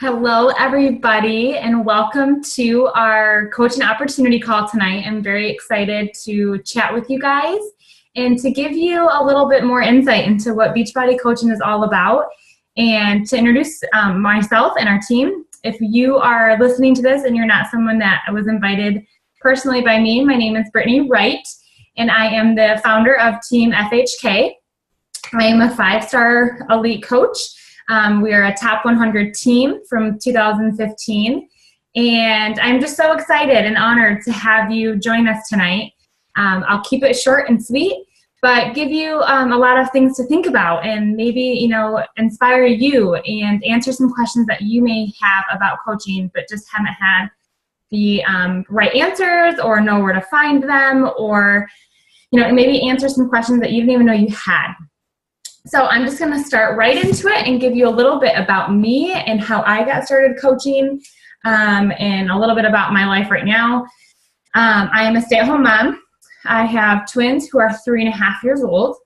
Hello, everybody, and welcome to our Coaching Opportunity Call tonight. I'm very excited to chat with you guys and to give you a little bit more insight into what Beachbody coaching is all about and to introduce myself and our team. If you are listening to this and you're not someone that was invited personally by me, my name is Brittany Wright, and I am the founder of Team FHK. I am a 5-star elite coach. We are a top 100 team from 2015, and I'm just so excited and honored to have you join us tonight. I'll keep it short and sweet, but give you a lot of things to think about and maybe, inspire you and answer some questions that you may have about coaching, but just haven't had the right answers or know where to find them, or, maybe answer some questions that you didn't even know you had. So I'm just going to start right into it and give you a little bit about me and how I got started coaching, and a little bit about my life right now. I am a stay-at-home mom. I have twins who are 3.5 years old,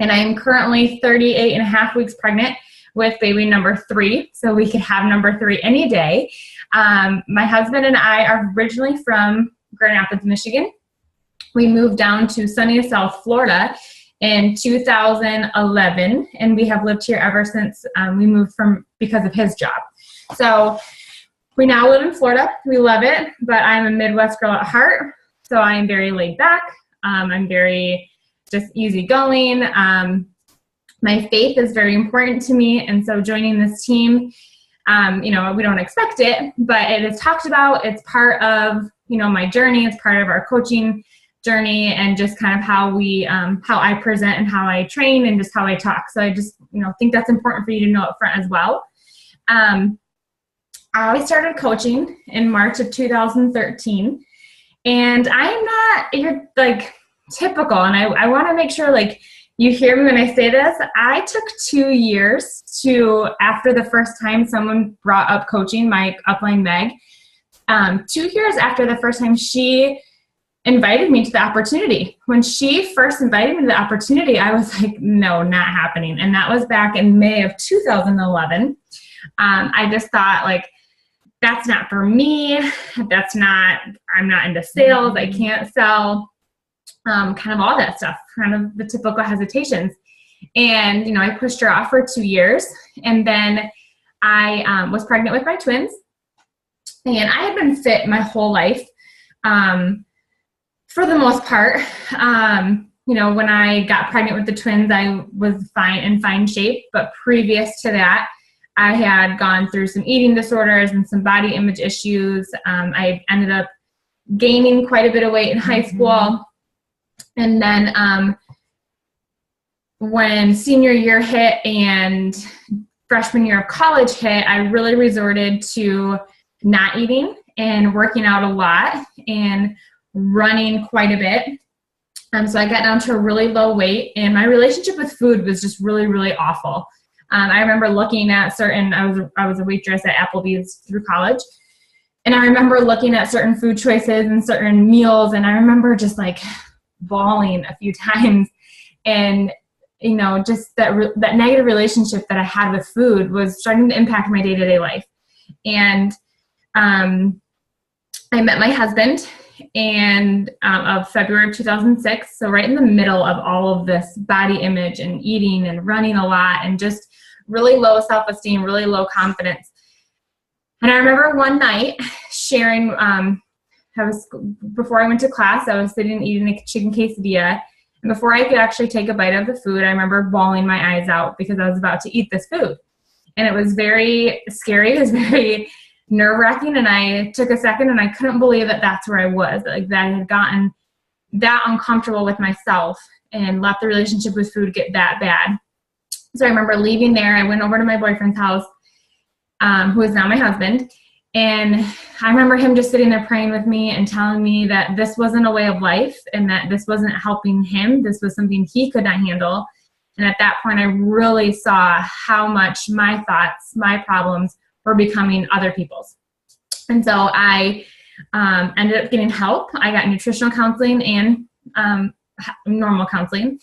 and I am currently 38 and a half weeks pregnant with baby number 3, so we could have number 3 any day. My husband and I are originally from Grand Rapids, Michigan. We moved down to sunny South Florida in 2011, and we have lived here ever since we moved because of his job. So we now live in Florida. We love it, but I'm a Midwest girl at heart, so I am very laid back. I'm very just easygoing. My faith is very important to me, and so joining this team, we don't expect it, but it is talked about. It's part of my journey. It's part of our coaching journey, and just kind of how I present and how I train and just how I talk. So I just, think that's important for you to know up front as well. I started coaching in March of 2013, and I'm not typical, and I want to make sure you hear me when I say this. I took 2 years after the first time someone brought up coaching, my upline Meg, 2 years after the first time she invited me to the opportunity. When she first invited me to the opportunity, I was like, no, not happening. And that was back in May of 2011. I just thought that's not for me. I'm not into sales. I can't sell, kind of all that stuff, kind of the typical hesitations. And, I pushed her off for 2 years. And then I was pregnant with my twins. And I had been fit my whole life. For the most part, when I got pregnant with the twins, I was in fine shape. But previous to that, I had gone through some eating disorders and some body image issues. I ended up gaining quite a bit of weight in high school. And then when senior year hit and freshman year of college hit, I really resorted to not eating and working out a lot and running quite a bit. So I got down to a really low weight, and my relationship with food was just really, really awful. I remember looking at I was a waitress at Applebee's through college, and I remember looking at certain food choices and certain meals, and I remember just bawling a few times. And just that negative relationship that I had with food was starting to impact my day-to-day life. And I met my husband of February of 2006. So right in the middle of all of this body image and eating and running a lot and just really low self-esteem, really low confidence. And I remember one night sharing, before I went to class, I was sitting eating a chicken quesadilla. And before I could actually take a bite of the food, I remember bawling my eyes out because I was about to eat this food. And it was very scary. It was very nerve-wracking, and I took a second and I couldn't believe that that's where I was, that I had gotten that uncomfortable with myself and let the relationship with food get that bad. So I remember leaving there. I went over to my boyfriend's house, who is now my husband, and I remember him just sitting there praying with me and telling me that this wasn't a way of life and that this wasn't helping him. This was something he could not handle. And at that point, I really saw how much my thoughts, my problems were becoming other people's. And so I ended up getting help. I got nutritional counseling and normal counseling.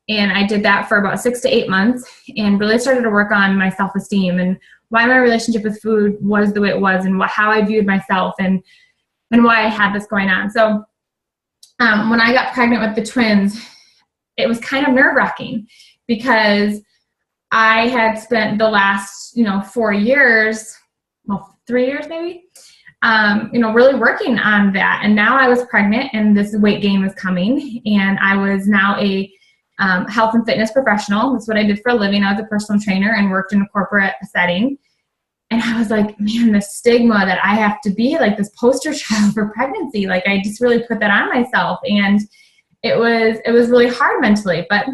And I did that for about 6 to 8 months and really started to work on my self-esteem and why my relationship with food was the way it was, and how I viewed myself, and why I had this going on. So when I got pregnant with the twins, it was kind of nerve-wracking because I had spent the last, 4 years, well, 3 years maybe, really working on that. And now I was pregnant and this weight gain was coming, and I was now a health and fitness professional. That's what I did for a living. I was a personal trainer and worked in a corporate setting. And I was like, man, the stigma that I have to be like this poster child for pregnancy, like I just really put that on myself. And it was really hard mentally, but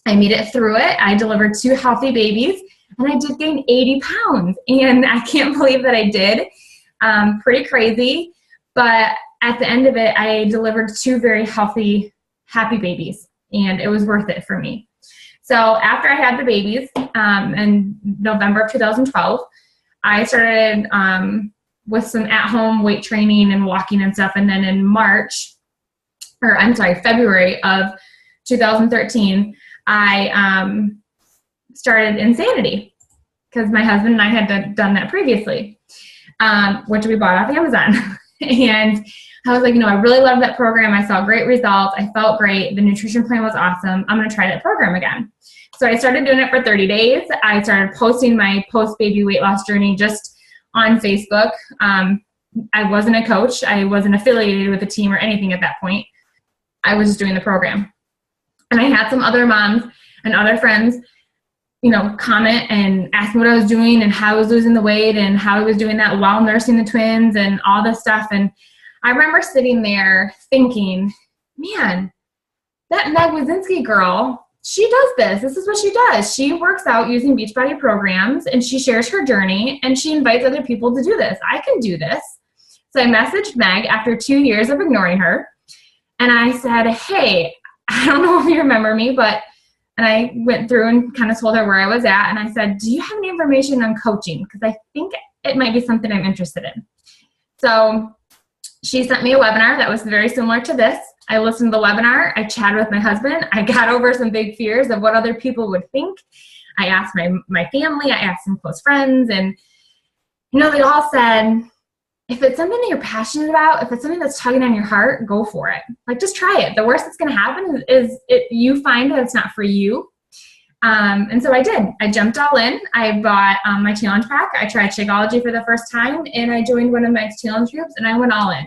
I made it through it. I delivered 2 healthy babies, and I did gain 80 pounds. And I can't believe that I did. Pretty crazy. But at the end of it, I delivered 2 very healthy, happy babies, and it was worth it for me. So after I had the babies in November of 2012, I started with some at-home weight training and walking and stuff. And then in February of 2013, I started Insanity because my husband and I had done that previously, which we bought off Amazon. And I was like, I really loved that program. I saw great results. I felt great. The nutrition plan was awesome. I'm going to try that program again. So I started doing it for 30 days. I started posting my post-baby weight loss journey just on Facebook. I wasn't a coach. I wasn't affiliated with a team or anything at that point. I was just doing the program. And I had some other moms and other friends, comment and ask me what I was doing and how I was losing the weight and how I was doing that while nursing the twins and all this stuff. And I remember sitting there thinking, man, that Meg Wazinski girl, she does this. This is what she does. She works out using Beachbody programs, and she shares her journey, and she invites other people to do this. I can do this. So I messaged Meg after 2 years of ignoring her, and I said, hey, I don't know if you remember me, and I went through and kind of told her where I was at, and I said, do you have any information on coaching? Because I think it might be something I'm interested in. So she sent me a webinar that was very similar to this. I listened to the webinar. I chatted with my husband. I got over some big fears of what other people would think. I asked my family. I asked some close friends. And, they all said, if it's something that you're passionate about, if it's something that's tugging on your heart, go for it. Like, just try it. The worst that's going to happen is you find that it's not for you. And so I did. I jumped all in. I bought my challenge pack. I tried Shakeology for the first time, and I joined one of Meg's challenge groups, and I went all in.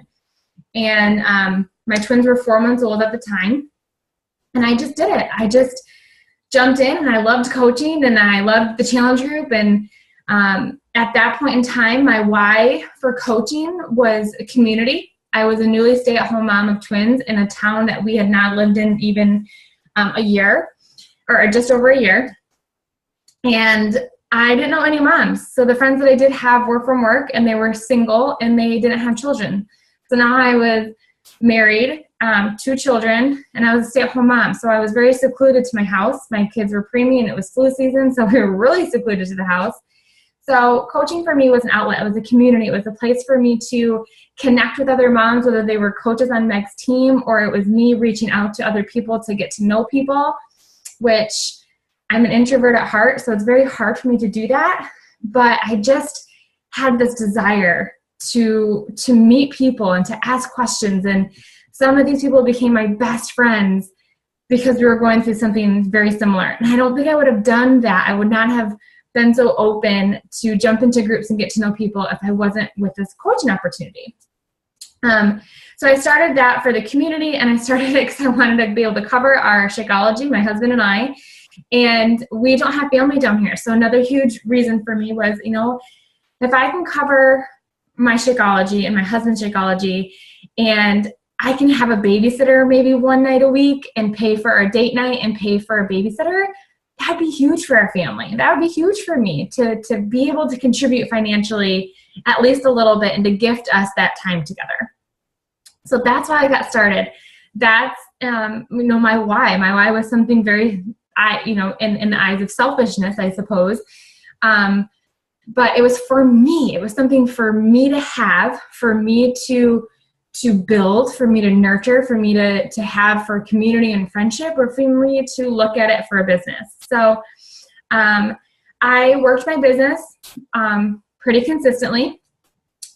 And my twins were 4 months old at the time, and I just did it. I just jumped in, and I loved coaching, and I loved the challenge group. And at that point in time, my why for coaching was a community. I was a newly stay-at-home mom of twins in a town that we had not lived in even a year, or just over a year. And I didn't know any moms. So the friends that I did have were from work, and they were single, and they didn't have children. So now I was married, 2 children, and I was a stay-at-home mom. So I was very secluded to my house. My kids were preemie, and it was flu season, so we were really secluded to the house. So coaching for me was an outlet. It was a community. It was a place for me to connect with other moms, whether they were coaches on Meg's team or it was me reaching out to other people to get to know people, which I'm an introvert at heart, so it's very hard for me to do that. But I just had this desire to meet people and to ask questions. And some of these people became my best friends because we were going through something very similar. And I don't think I would have done that. I would not have been so open to jump into groups and get to know people if I wasn't with this coaching opportunity. So I started that for the community, and I started it because I wanted to be able to cover our Shakeology, my husband and I, and we don't have family down here. So another huge reason for me was, if I can cover my Shakeology and my husband's Shakeology, and I can have a babysitter maybe one night a week and pay for our date night and pay for a babysitter, that'd be huge for our family. That would be huge for me to be able to contribute financially at least a little bit and to gift us that time together. So that's why I got started. That's, my why. My why was something very, in the eyes of selfishness, I suppose. But it was for me. It was something for me to have, for me to build, for me to nurture, for me to have for community and friendship, or for me to look at it for a business. So I I worked my business pretty consistently.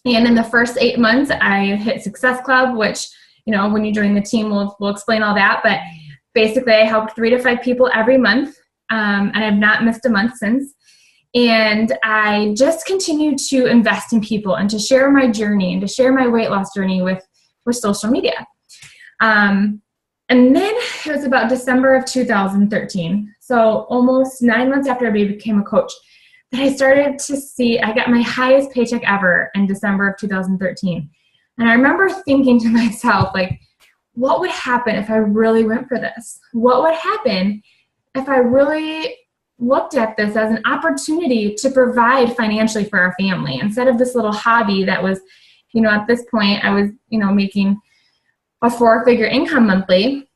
And in the first 8 months, I hit Success Club, which, when you join the team, we'll explain all that. But basically, I helped 3 to 5 people every month, and I've not missed a month since. And I just continue to invest in people and to share my journey and to share my weight loss journey with social media. And then it was about December of 2013, so almost 9 months after I became a coach, that I started to see, I got my highest paycheck ever in December of 2013. And I remember thinking to myself, like, what would happen if I really went for this? What would happen if I really looked at this as an opportunity to provide financially for our family instead of this little hobby that was, at this point I was, making a 4-figure income monthly.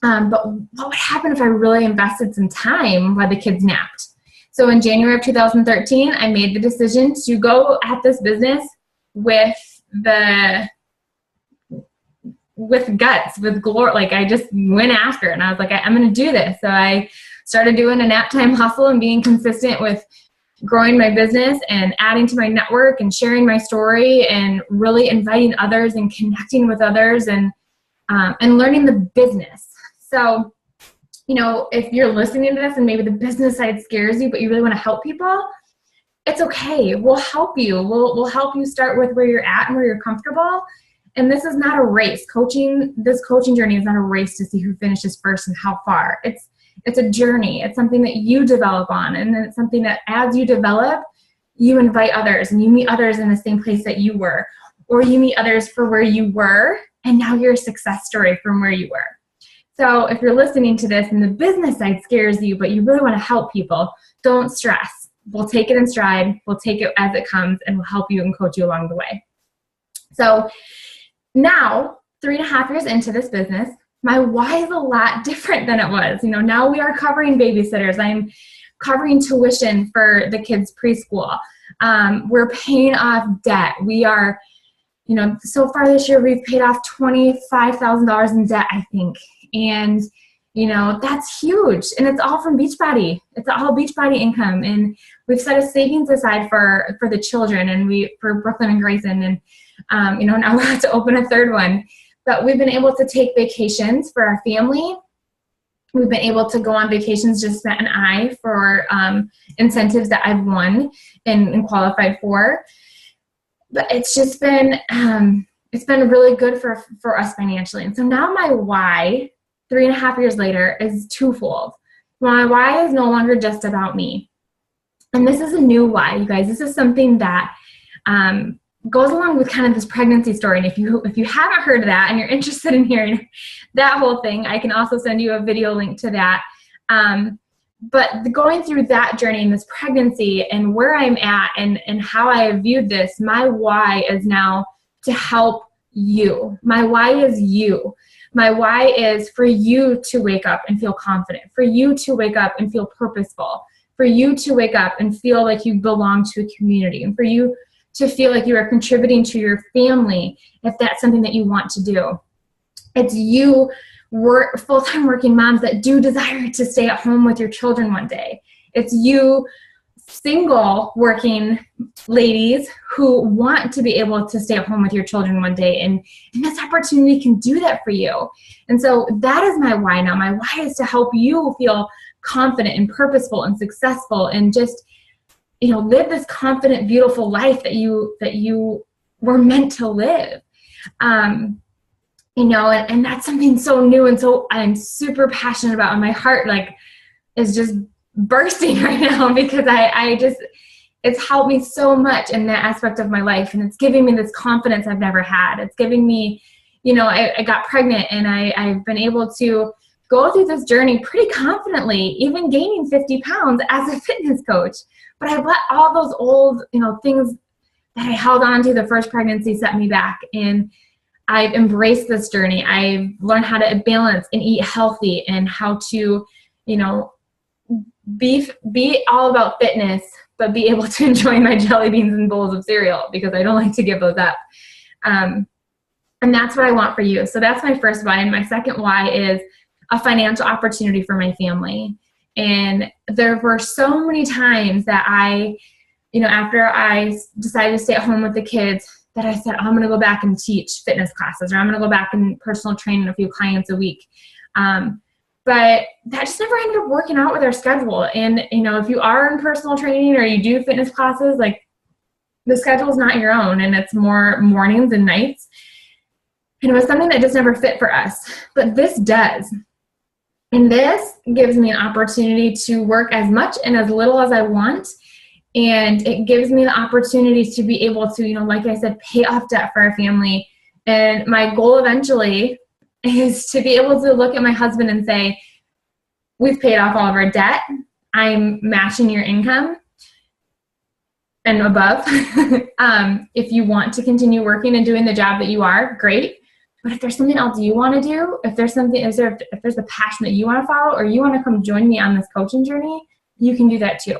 But what would happen if I really invested some time while the kids napped? So in January of 2013, I made the decision to go at this business with guts, with glory. Like, I just went after it, and I was like, I'm going to do this. So I started doing a nap time hustle and being consistent with growing my business and adding to my network and sharing my story and really inviting others and connecting with others and learning the business. So, if you're listening to this and maybe the business side scares you, but you really want to help people, it's okay. We'll help you. We'll help you start with where you're at and where you're comfortable. And this is not a race. This coaching journey is not a race to see who finishes first and how far. It's a journey. It's something that you develop on. And then it's something that as you develop, you invite others and you meet others in the same place that you were, or you meet others for where you were, and now you're a success story from where you were. So if you're listening to this and the business side scares you, but you really want to help people, don't stress. We'll take it in stride. We'll take it as it comes, and we'll help you and coach you along the way. So now, 3.5 years into this business, my why is a lot different than it was. Now we are covering babysitters. I'm covering tuition for the kids' preschool. We're paying off debt. We are, so far this year, we've paid off $25,000 in debt, I think. And, that's huge. And it's all from Beachbody. It's all Beachbody income. And we've set a savings aside for the children and for Brooklyn and Grayson. And, now we're about to open a 3rd one. But we've been able to take vacations for our family. We've been able to go on vacations, just Matt and I, for incentives that I've won and qualified for. But it's just been, it's been really good for us financially. And so now my why, 3.5 years later, is twofold. My why is no longer just about me. And this is a new why, you guys. This is something that goes along with kind of this pregnancy story. And if you haven't heard of that and you're interested in hearing that whole thing, I can also send you a video link to that. But going through that journey and this pregnancy and where I'm at and how I have viewed this, my why is now to help you. My why is you. My why is for you to wake up and feel confident, for you to wake up and feel purposeful, for you to wake up and feel like you belong to a community, and for you to feel like you are contributing to your family if that's something that you want to do. It's you, full-time working moms that do desire to stay at home with your children one day. It's you, single working ladies who want to be able to stay at home with your children one day, and this opportunity can do that for you. And so that is my why now. My why is to help you feel confident and purposeful and successful and just, live this confident, beautiful life that you were meant to live. And that's something so new and so I'm super passionate about, and my heart is just bursting right now because it's helped me so much in that aspect of my life, and it's giving me this confidence I've never had. It's giving me, I got pregnant and I've been able to go through this journey pretty confidently, even gaining 50 pounds as a fitness coach. But I've let all those old, things that I held on to the first pregnancy set me back. And I've embraced this journey. I've learned how to balance and eat healthy and how to, be all about fitness, but be able to enjoy my jelly beans and bowls of cereal because I don't like to give those up. And that's what I want for you. So that's my first why. And my second why is a financial opportunity for my family. And there were so many times that after I decided to stay at home with the kids, that I said, I'm going to go back and teach fitness classes, or I'm going to go back and personal train a few clients a week. But that just never ended up working out with our schedule. And, if you are in personal training or you do fitness classes, like, the schedule is not your own, and it's more mornings and nights. And it was something that just never fit for us. But this does. And this gives me an opportunity to work as much and as little as I want. And it gives me the opportunity to be able to, like I said, pay off debt for our family. And my goal eventually is to be able to look at my husband and say, we've paid off all of our debt. I'm matching your income and above. If you want to continue working and doing the job that you are, great. But if there's something else you want to do, if there's a passion that you want to follow, or you want to come join me on this coaching journey, you can do that too.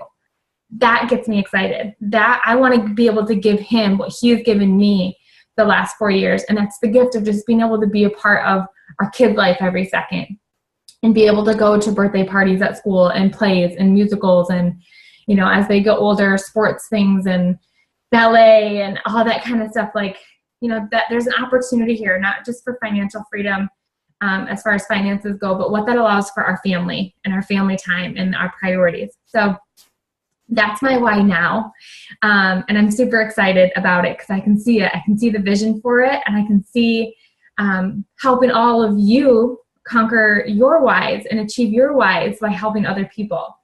That gets me excited. That I want to be able to give him what he has given me the last 4 years. And that's the gift of just being able to be a part of our kid life every second, and be able to go to birthday parties at school and plays and musicals, and, as they get older, sports things and ballet and all that kind of stuff. Like, that there's an opportunity here, not just for financial freedom, as far as finances go, but what that allows for our family and our family time and our priorities. So that's my why now. And I'm super excited about it because I can see it. I can see the vision for it, and I can see helping all of you conquer your whys and achieve your whys by helping other people.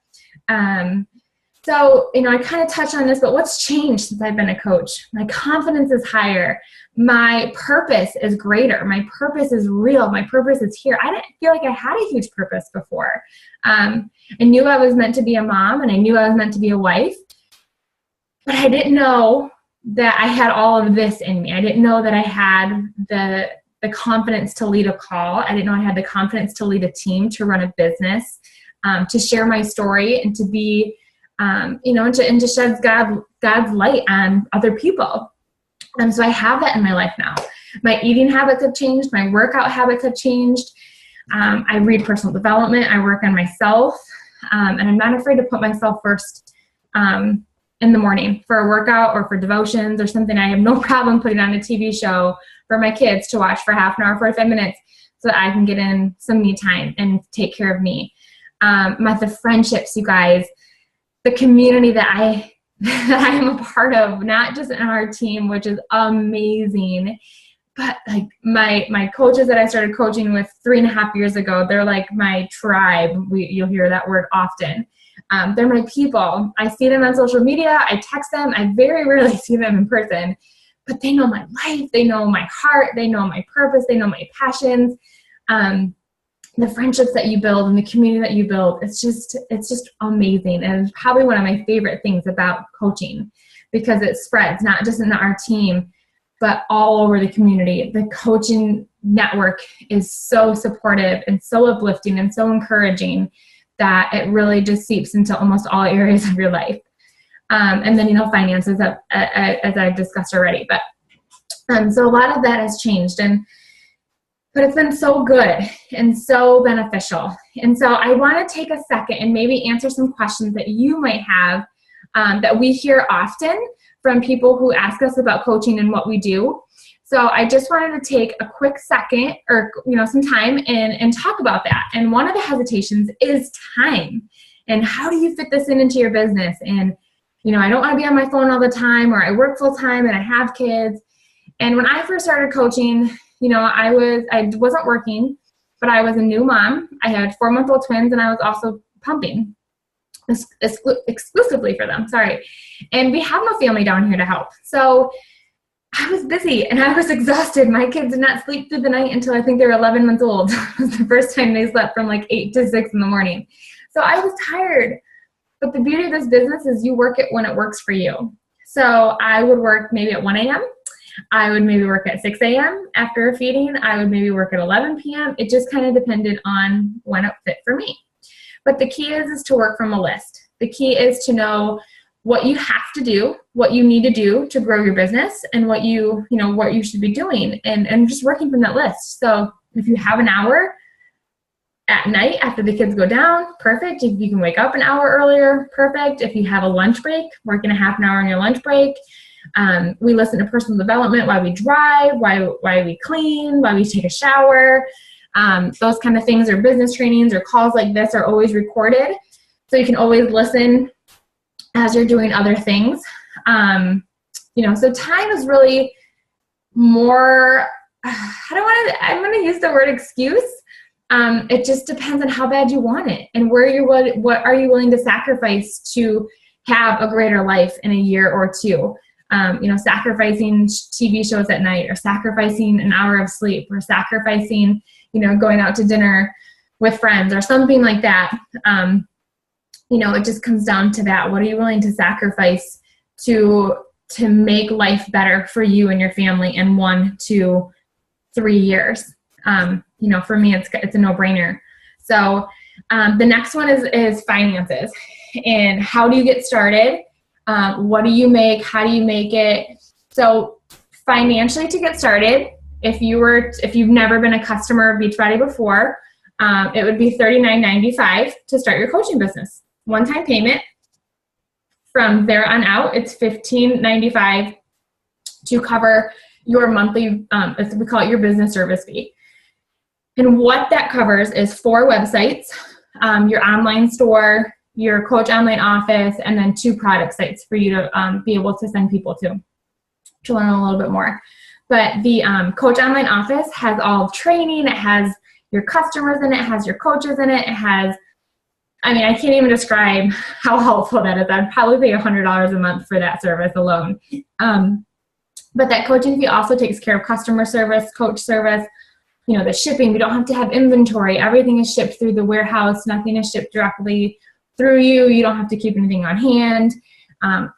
So, I kind of touched on this, but what's changed since I've been a coach? My confidence is higher. My purpose is greater. My purpose is real. My purpose is here. I didn't feel like I had a huge purpose before. I knew I was meant to be a mom, and I knew I was meant to be a wife, but I didn't know that I had all of this in me. I didn't know that I had the confidence to lead a call. I didn't know I had the confidence to lead a team, to run a business, to share my story, and to be, and to shed God's light on other people. And so I have that in my life now. My eating habits have changed. My workout habits have changed. I read personal development. I work on myself. And I'm not afraid to put myself first in the morning for a workout or for devotions or something. I have no problem putting on a TV show for my kids to watch for half an hour, 45 minutes, so that I can get in some me time and take care of me. The friendships, you guys, the community that I am a part of, not just in our team, which is amazing, but like my coaches that I started coaching with 3.5 years ago, they're like my tribe. You'll hear that word often. They're my people. I see them on social media. I text them. I very rarely see them in person, but they know my life. They know my heart. They know my purpose. They know my passions. The friendships that you build and the community that you build, it's just amazing. And it's probably one of my favorite things about coaching, because it spreads not just in our team, but all over the community. The coaching network is so supportive and so uplifting and so encouraging that it really just seeps into almost all areas of your life. And then, finances, as I've discussed already. But so a lot of that has changed. But it's been so good and so beneficial. And so I want to take a second and maybe answer some questions that you might have that we hear often from people who ask us about coaching and what we do. So I just wanted to take a quick second, or some time and talk about that. And one of the hesitations is time. And how do you fit this into your business? And I don't want to be on my phone all the time, or I work full time and I have kids. And when I first started coaching, I wasn't working, but I was a new mom. I had 4-month-old twins, and I was also pumping exclusively for them. Sorry. And we have no family down here to help. So I was busy and I was exhausted. My kids did not sleep through the night until I think they were 11 months old. It was the first time they slept from like 8 to 6 in the morning. So I was tired. But the beauty of this business is you work it when it works for you. So I would work maybe at 1 a.m. I would maybe work at 6 a.m. after a feeding. I would maybe work at 11 p.m. It just kind of depended on when it fit for me. But the key is to work from a list. The key is to know what you have to do, what you need to do to grow your business, and what you should be doing, and just working from that list. So if you have an hour, at night after the kids go down, perfect. If you can wake up an hour earlier, perfect. If you have a lunch break, work in a half an hour on your lunch break. We listen to personal development while we drive, while we clean, while we take a shower. Those kind of things, or business trainings or calls like this are always recorded. So you can always listen as you're doing other things. So time is really more, I'm going to use the word excuse. It just depends on how bad you want it and what are you willing to sacrifice to have a greater life in a year or two. Sacrificing TV shows at night, or sacrificing an hour of sleep, or sacrificing, going out to dinner with friends or something like that. It just comes down to that. What are you willing to sacrifice to make life better for you and your family in 1 to 3 years? For me, it's a no-brainer. So the next one is finances. And how do you get started? What do you make? How do you make it? So financially, to get started, if you've never been a customer of Beachbody before, it would be $39.95 to start your coaching business. One-time payment. From there on out, it's $15.95 to cover your monthly, we call it your business service fee. And what that covers is 4 websites, your online store, your coach online office, and then 2 product sites for you to be able to send people to learn a little bit more. But the coach online office has all of training. It has your customers in it. It has your coaches in it. It has, I can't even describe how helpful that is. I'd probably pay $100 a month for that service alone. But that coaching fee also takes care of customer service, coach service, the shipping. We don't have to have inventory. Everything is shipped through the warehouse. Nothing is shipped directly through you. You don't have to keep anything on hand,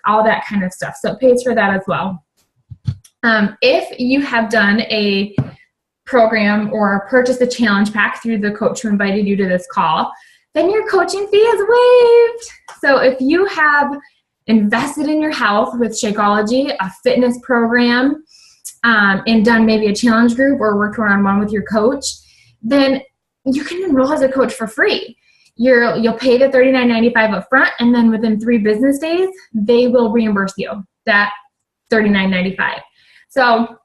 all that kind of stuff. So it pays for that as well. If you have done a program or purchased a challenge pack through the coach who invited you to this call, then your coaching fee is waived. So if you have invested in your health with Shakeology, a fitness program, and done maybe a challenge group or worked one-on-one with your coach, then you can enroll as a coach for free. You'll pay the $39.95 up front, and then within 3 business days, they will reimburse you that $39.95. So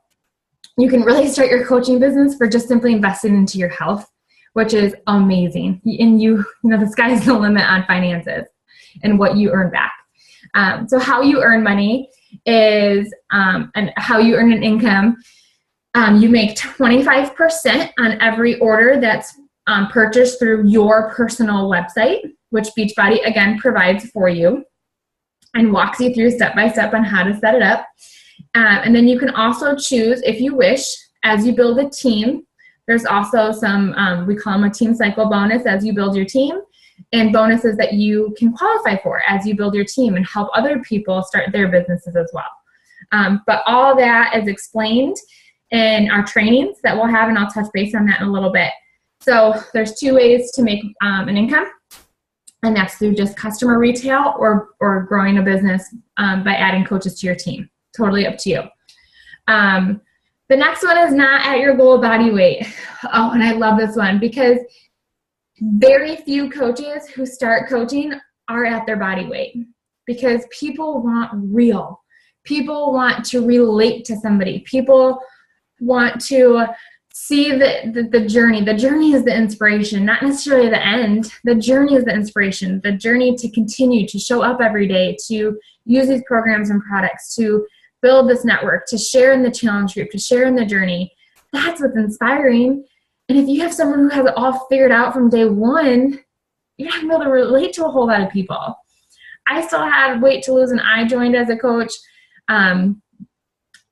you can really start your coaching business for just simply investing into your health, which is amazing. And the sky's the limit on finances and what you earn back. So how you earn money is, and how you earn an income, you make 25% on every order that's purchased through your personal website, which Beachbody, again, provides for you and walks you through step-by-step on how to set it up. And then you can also choose, if you wish, as you build a team, there's also some, we call them a team cycle bonus as you build your team, and bonuses that you can qualify for as you build your team and help other people start their businesses as well. But all that is explained in our trainings that we'll have, and I'll touch base on that in a little bit. So there's 2 ways to make an income, and that's through just customer retail or growing a business by adding coaches to your team. Totally up to you. The next one is not at your goal body weight. Oh, and I love this one because very few coaches who start coaching are at their body weight, because people want real. People want to relate to somebody. People want to see the journey. The journey is the inspiration, not necessarily the end. The journey is the inspiration. The journey to continue to show up every day, to use these programs and products, to build this network, to share in the challenge group, to share in the journey. That's what's inspiring. And if you have someone who has it all figured out from day one, you're not going to be able to relate to a whole lot of people. I still had weight to lose when I joined as a coach. I'm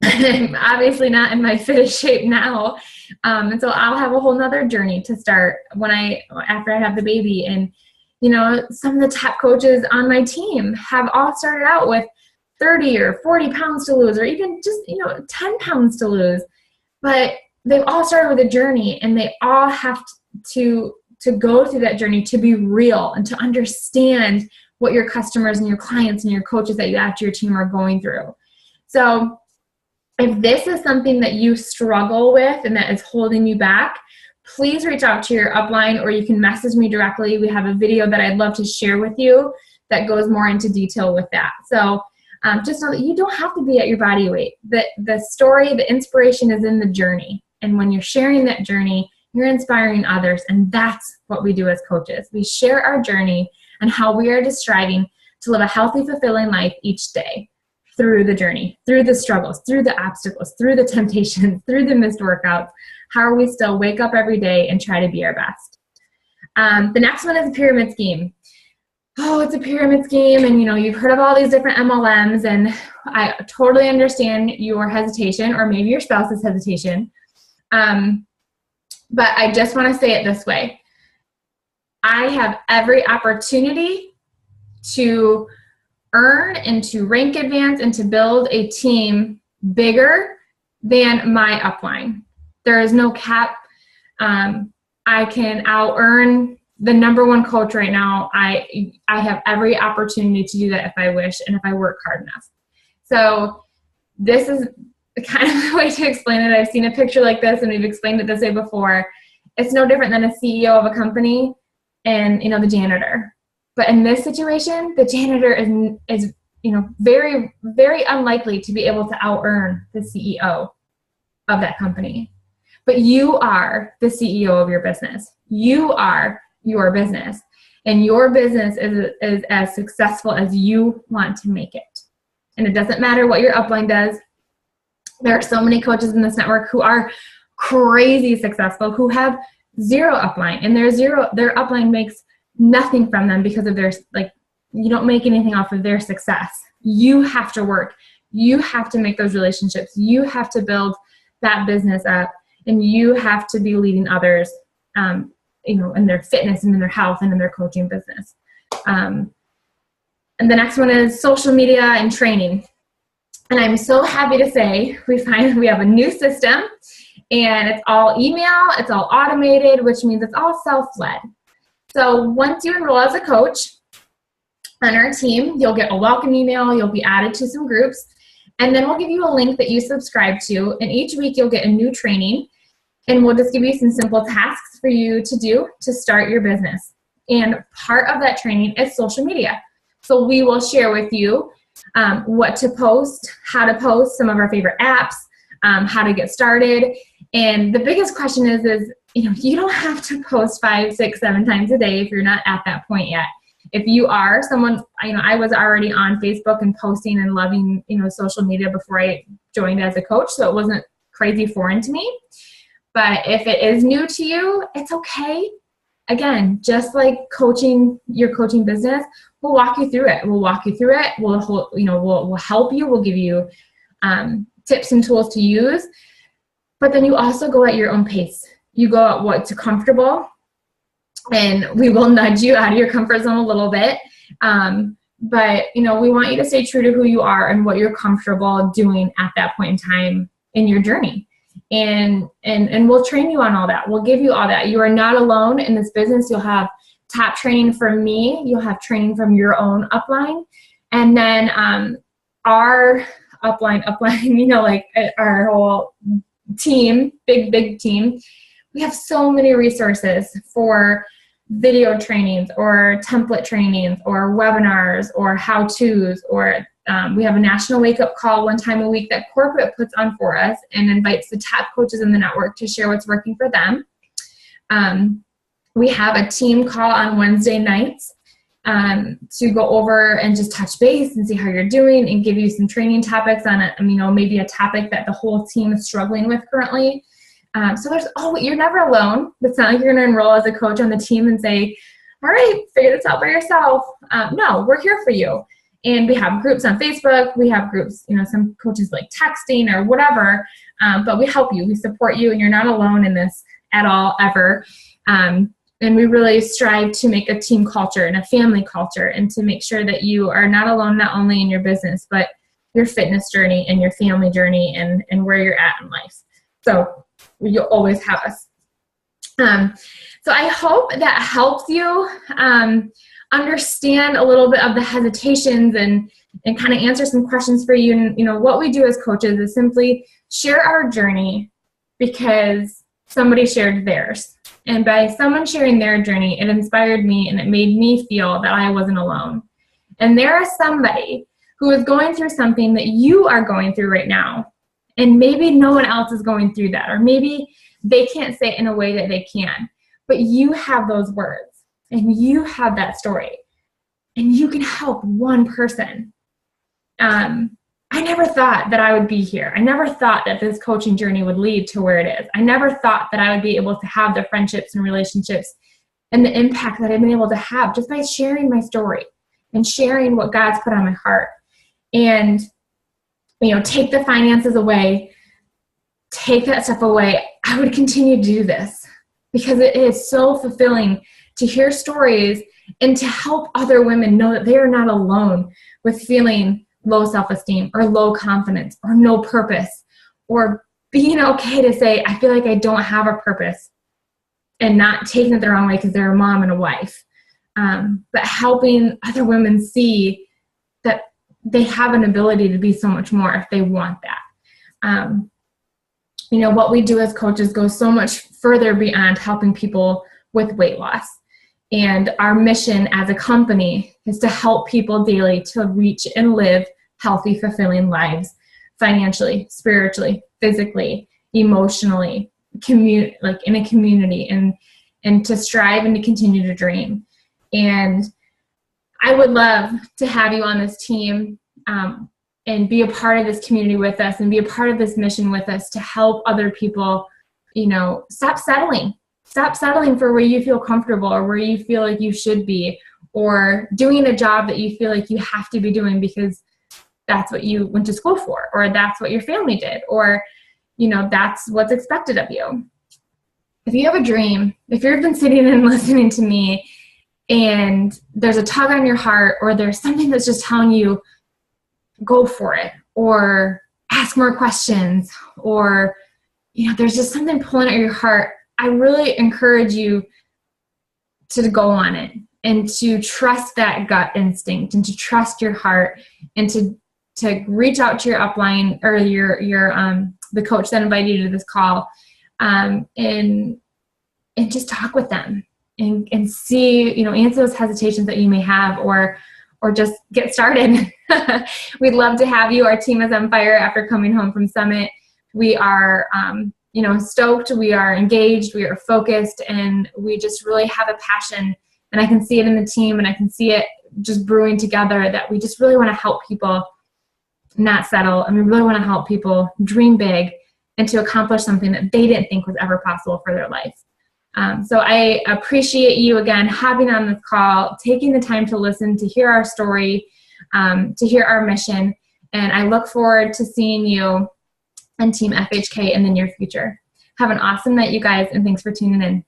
obviously not in my fittest shape now. And so I'll have a whole nother journey to start after I have the baby. And, some of the top coaches on my team have all started out with 30 or 40 pounds to lose, or even just, 10 pounds to lose. But they've all started with a journey, and they all have to go through that journey to be real and to understand what your customers and your clients and your coaches that you add to your team are going through. So if this is something that you struggle with and that is holding you back, please reach out to your upline, or you can message me directly. We have a video that I'd love to share with you that goes more into detail with that. So just know that you don't have to be at your body weight. The story, the inspiration is in the journey. And when you're sharing that journey, you're inspiring others. And that's what we do as coaches. We share our journey and how we are just striving to live a healthy, fulfilling life each day through the journey, through the struggles, through the obstacles, through the temptations, through the missed workouts. How are we still wake up every day and try to be our best? The next one is a pyramid scheme. Oh, it's a pyramid scheme, and you've heard of all these different MLMs, and I totally understand your hesitation, or maybe your spouse's hesitation. But I just want to say it this way. I have every opportunity to earn and to rank advance and to build a team bigger than my upline. There is no cap. I can out-earn the #1 coach right now. I have every opportunity to do that if I wish and if I work hard enough. So this is kind of the way to explain it. I've seen a picture like this, and we've explained it this way before. It's no different than a CEO of a company and the janitor. But in this situation, the janitor is very, very unlikely to be able to out-earn the CEO of that company. But you are the CEO of your business. You are your business. And your business is as successful as you want to make it. And it doesn't matter what your upline does. There are so many coaches in this network who are crazy successful, who have zero upline, and their upline makes nothing from them because of you don't make anything off of their success. You have to work. You have to make those relationships. You have to build that business up, and you have to be leading others, in their fitness and in their health and in their coaching business. And the next one is social media and training. And I'm so happy to say we have a new system, and it's all email, it's all automated, which means it's all self-led. So once you enroll as a coach on our team, you'll get a welcome email, you'll be added to some groups, and then we'll give you a link that you subscribe to, and each week you'll get a new training, and we'll just give you some simple tasks for you to do to start your business. And part of that training is social media. So we will share with you what to post, how to post, some of our favorite apps, how to get started. And the biggest question is you don't have to post 5, 6, 7 times a day if you're not at that point yet. If you are someone, I was already on Facebook and posting and loving, social media before I joined as a coach, so it wasn't crazy foreign to me. But if it is new to you, it's okay. Again, just like your coaching business, we'll walk you through it. We'll help you. We'll give you tips and tools to use. But then you also go at your own pace. You go at what's comfortable, and we will nudge you out of your comfort zone a little bit. But we want you to stay true to who you are and what you're comfortable doing at that point in time in your journey. And we'll train you on all that. We'll give you all that. You are not alone in this business. You'll have top training from me. You'll have training from your own upline. And then our upline, our whole team, big team, we have so many resources for video trainings or template trainings or webinars or how-tos, or we have a national wake-up call 1 time a week that corporate puts on for us and invites the top coaches in the network to share what's working for them. We have a team call on Wednesday nights to go over and just touch base and see how you're doing and give you some training topics on it. Maybe a topic that the whole team is struggling with currently. So you're never alone. It's not like you're going to enroll as a coach on the team and say, all right, figure this out by yourself. No, we're here for you. And we have groups on Facebook. We have groups, some coaches like texting or whatever, but we help you. We support you, and you're not alone in this at all, ever. And we really strive to make a team culture and a family culture, and to make sure that you are not alone, not only in your business, but your fitness journey and your family journey and where you're at in life. So you'll always have us. So I hope that helps you understand a little bit of the hesitations and kind of answer some questions for you. And what we do as coaches is simply share our journey, because somebody shared theirs. And by someone sharing their journey, it inspired me and it made me feel that I wasn't alone. And there is somebody who is going through something that you are going through right now. And maybe no one else is going through that. Or maybe they can't say it in a way that they can. But you have those words. And you have that story. And you can help one person. I never thought that I would be here. I never thought that this coaching journey would lead to where it is. I never thought that I would be able to have the friendships and relationships and the impact that I've been able to have just by sharing my story and sharing what God's put on my heart. And, take the finances away, take that stuff away. I would continue to do this because it is so fulfilling to hear stories and to help other women know that they are not alone with feeling low self-esteem or low confidence or no purpose, or being okay to say, I feel like I don't have a purpose, and not taking it the wrong way because they're a mom and a wife. But helping other women see that they have an ability to be so much more if they want that. What we do as coaches goes so much further beyond helping people with weight loss. And our mission as a company is to help people daily to reach and live healthy, fulfilling lives financially, spiritually, physically, emotionally, in a community, and to strive and to continue to dream. And I would love to have you on this team and be a part of this community with us and be a part of this mission with us to help other people, stop settling. Stop settling for where you feel comfortable or where you feel like you should be, or doing a job that you feel like you have to be doing because that's what you went to school for, or that's what your family did, or, that's what's expected of you. If you have a dream, if you've been sitting and listening to me and there's a tug on your heart, or there's something that's just telling you, go for it, or ask more questions, or, there's just something pulling at your heart, I really encourage you to go on it and to trust that gut instinct and to trust your heart and to reach out to your upline or the coach that invited you to this call, and just talk with them and see, answer those hesitations that you may have, or just get started. We'd love to have you. Our team is on fire after coming home from Summit. We are, stoked, we are engaged, we are focused, and we just really have a passion, and I can see it in the team, and I can see it just brewing together, that we just really want to help people not settle, and we really want to help people dream big and to accomplish something that they didn't think was ever possible for their life. So I appreciate you again having on this call, taking the time to listen, to hear our story, to hear our mission, and I look forward to seeing you and Team FHK in the near future. Have an awesome night, you guys, and thanks for tuning in.